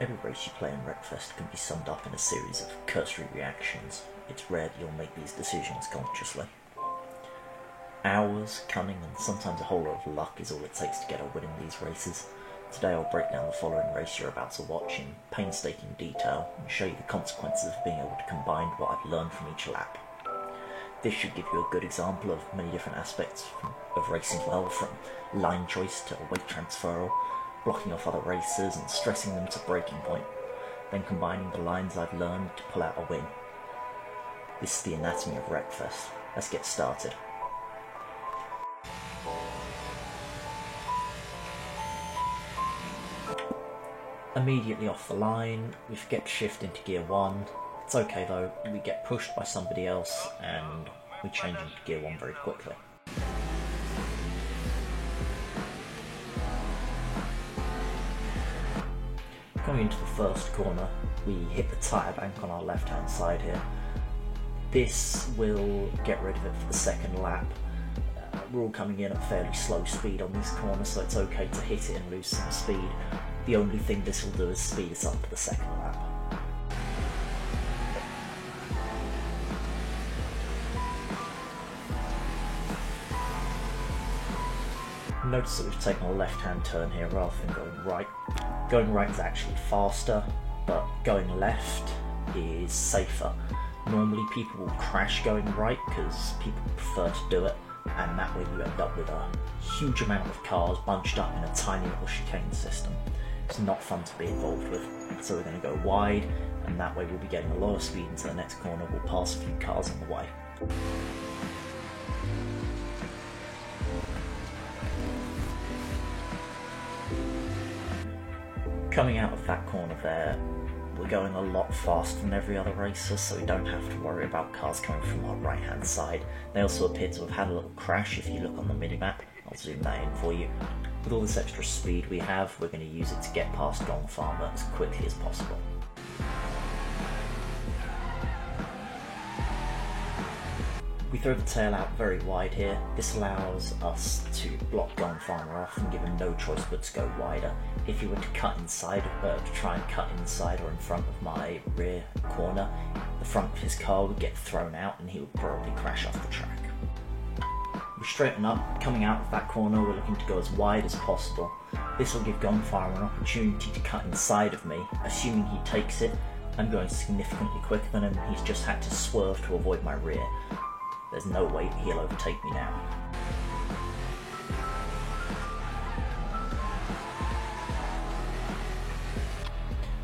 Every race you play in Wreckfest can be summed up in a series of cursory reactions. It's rare that you'll make these decisions consciously. Hours, cunning, and sometimes a whole lot of luck is all it takes to get a win in these races. Today I'll break down the following race you're about to watch in painstaking detail and show you the consequences of being able to combine what I've learned from each lap. This should give you a good example of many different aspects of racing well, from line choice to weight transfer, blocking off other racers and stressing them to breaking point, then combining the lines I've learned to pull out a win. This is the anatomy of Wreckfest. Let's get started. Immediately off the line, we forget to shift into gear 1. It's okay though, we get pushed by somebody else and we change into gear 1 very quickly. Coming into the first corner, we hit the tyre bank on our left hand side here. This will get rid of it for the second lap. We're all coming in at fairly slow speed on this corner, so it's okay to hit it and lose some speed. The only thing this will do is speed us up for the second lap. Notice that we've taken a left-hand turn here rather than going right. Going right is actually faster, but going left is safer. Normally people will crash going right because people prefer to do it, and that way you end up with a huge amount of cars bunched up in a tiny little chicane system. It's not fun to be involved with, so we're going to go wide, and that way we'll be getting a lot of speed into the next corner. We'll pass a few cars on the way. Coming out of that corner there, we're going a lot faster than every other racer, so we don't have to worry about cars coming from our right hand side. They also appear to have had a little crash if you look on the minimap. I'll zoom that in for you. With all this extra speed we have, we're going to use it to get past Gong Farmer as quickly as possible. We throw the tail out very wide here. This allows us to block Gong Farmer off and give him no choice but to go wider. If he were to cut inside, to try and cut inside or in front of my rear corner, the front of his car would get thrown out and he would probably crash off the track. We straighten up. Coming out of that corner, we're looking to go as wide as possible. This will give Gong Farmer an opportunity to cut inside of me. Assuming he takes it, I'm going significantly quicker than him. He's just had to swerve to avoid my rear. There's no way he'll overtake me now.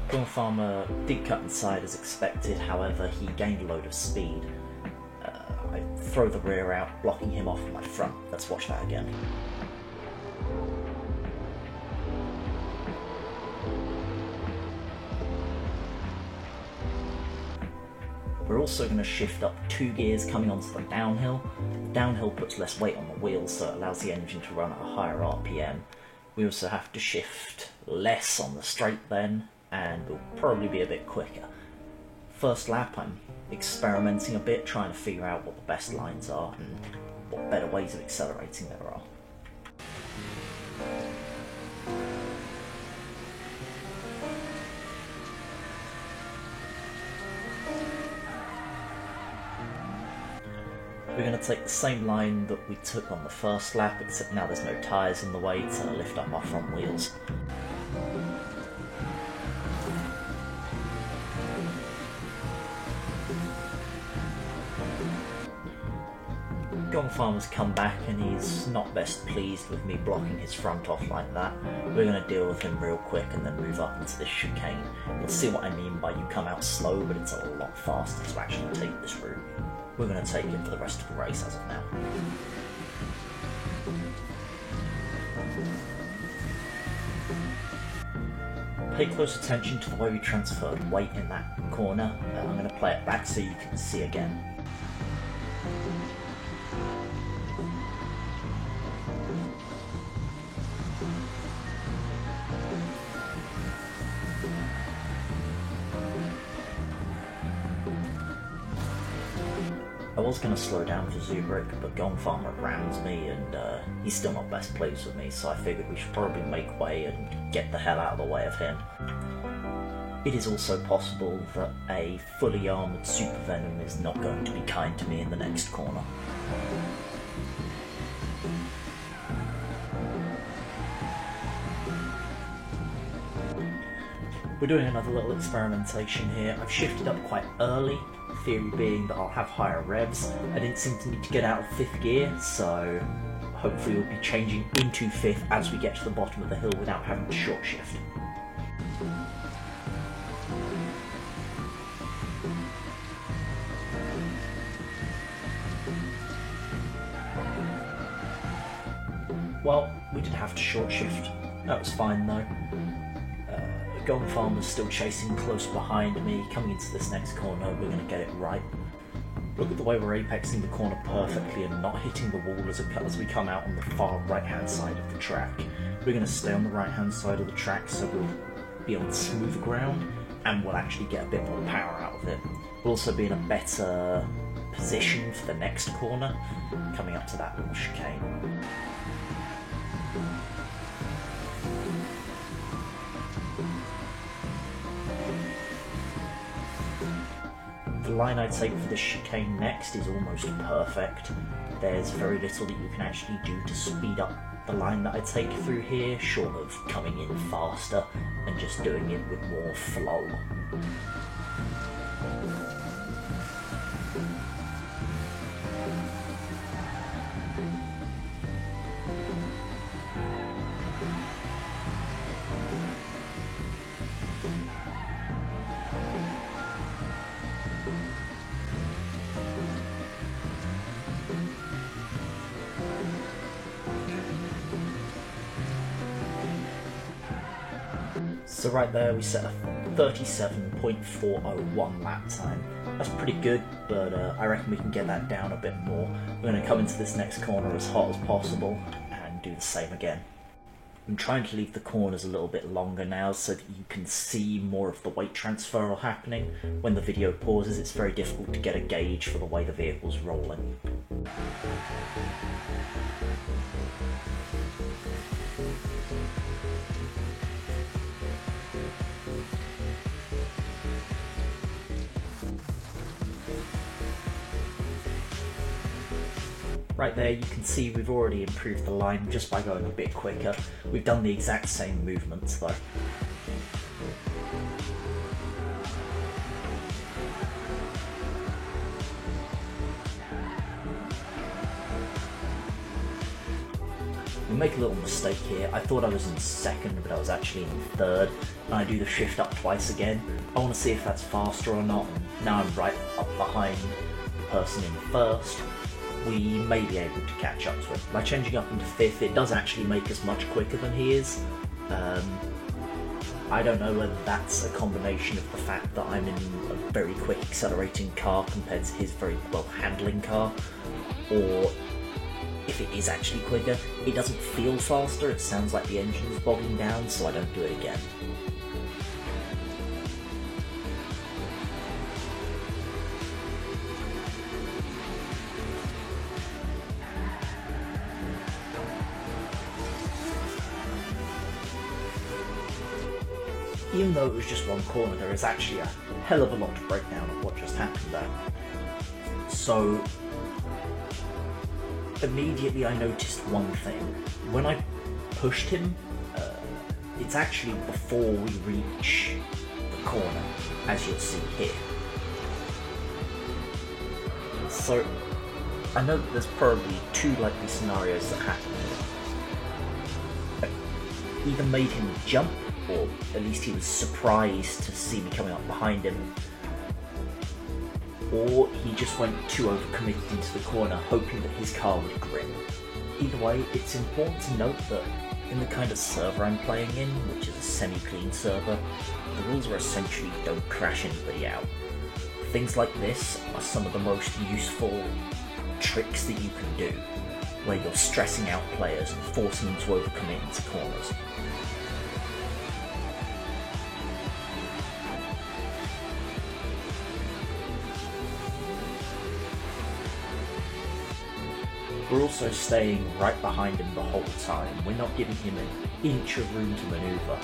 Gong Farmer did cut inside as expected, however he gained a load of speed. I throw the rear out, blocking him off my front. Let's watch that again. We're also going to shift up 2 gears coming onto the downhill. The downhill puts less weight on the wheels, so it allows the engine to run at a higher RPM. We also have to shift less on the straight then, and we'll probably be a bit quicker. First lap I'm experimenting a bit, trying to figure out what the best lines are and what better ways of accelerating there are. We're going to take the same line that we took on the first lap, except now there's no tyres in the way to lift up our front wheels. Gong Farmer's come back and he's not best pleased with me blocking his front off like that. We're going to deal with him real quick and then move up into this chicane. You'll see what I mean by you come out slow, but it's a lot faster to actually take this route. We're going to take it for the rest of the race as of now. Pay close attention to the way we transferred weight in that corner. I'm going to play it back so you can see again. I was going to slow down for Zubrik, but Gong Farmer rams me and he's still not best pleased with me, so I figured we should probably make way and get the hell out of the way of him. It is also possible that a fully armoured Super Venom is not going to be kind to me in the next corner. We're doing another little experimentation here. I've shifted up quite early, theory being that I'll have higher revs. I didn't seem to need to get out of 5th gear, so hopefully we'll be changing into 5th as we get to the bottom of the hill without having to short shift. Well, we did have to short shift. That was fine though. Golden Farmer's still chasing close behind me. Coming into this next corner, we're going to get it right. Look at the way we're apexing the corner perfectly and not hitting the wall as we come out on the far right-hand side of the track. We're going to stay on the right-hand side of the track so we'll be on smoother ground and we'll actually get a bit more power out of it. We'll also be in a better position for the next corner, coming up to that little chicane. The line I take for this chicane next is almost perfect. There's very little that you can actually do to speed up the line that I take through here, short of coming in faster and just doing it with more flow. So right there we set a 37.401 lap time. That's pretty good, but I reckon we can get that down a bit more. We're going to come into this next corner as hot as possible and do the same again. I'm trying to leave the corners a little bit longer now so that you can see more of the weight transfer happening. When the video pauses, it's very difficult to get a gauge for the way the vehicle's rolling. Right there you can see we've already improved the line just by going a bit quicker. We've done the exact same movements though. We make a little mistake here. I thought I was in 2nd, but I was actually in 3rd. And I do the shift up twice again. I want to see if that's faster or not. And now I'm right up behind the person in 1st. We may be able to catch up to him. By changing up into 5th, it does actually make us much quicker than he is. I don't know whether that's a combination of the fact that I'm in a very quick accelerating car compared to his very well handling car, or if it is actually quicker. It doesn't feel faster, it sounds like the engine's bogging down, so I don't do it again. Even though it was just one corner, there is actually a hell of a lot to break down of what just happened there. So, immediately I noticed one thing. When I pushed him, it's actually before we reach the corner, as you'll see here. So, I know that there's probably 2 likely scenarios that happened. Either made him jump, or at least he was surprised to see me coming up behind him, or he just went too overcommitted into the corner, hoping that his car would grip. Either way, it's important to note that in the kind of server I'm playing in, which is a semi-clean server, the rules are essentially don't crash anybody out. Things like this are some of the most useful tricks that you can do, where you're stressing out players and forcing them to overcommit into corners. We're also staying right behind him the whole time. We're not giving him an inch of room to manoeuvre.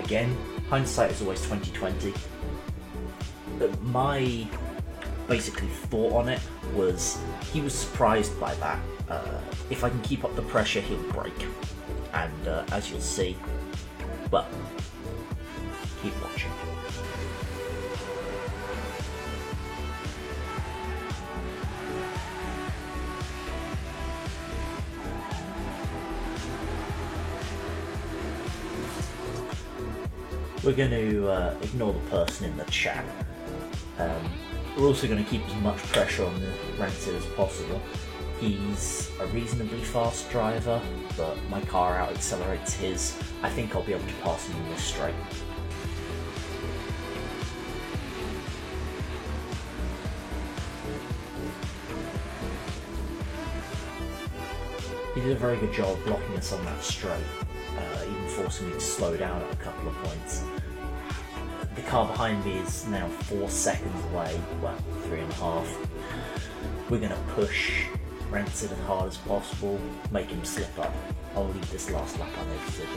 Again, hindsight is always 20/20. But my basically thought on it was he was surprised by that. If I can keep up the pressure, he'll break. And as you'll see, well, keep watching. We're going to ignore the person in the chat. We're also going to keep as much pressure on the Rancid as possible. He's a reasonably fast driver, but my car out accelerates his. I think I'll be able to pass him in this straight. He did a very good job blocking us on that straight, even forcing me to slow down at a couple of points. The car behind me is now 4 seconds away, well, 3.5. We're going to push Rancid as hard as possible, make him slip up. I'll leave this last lap unexited.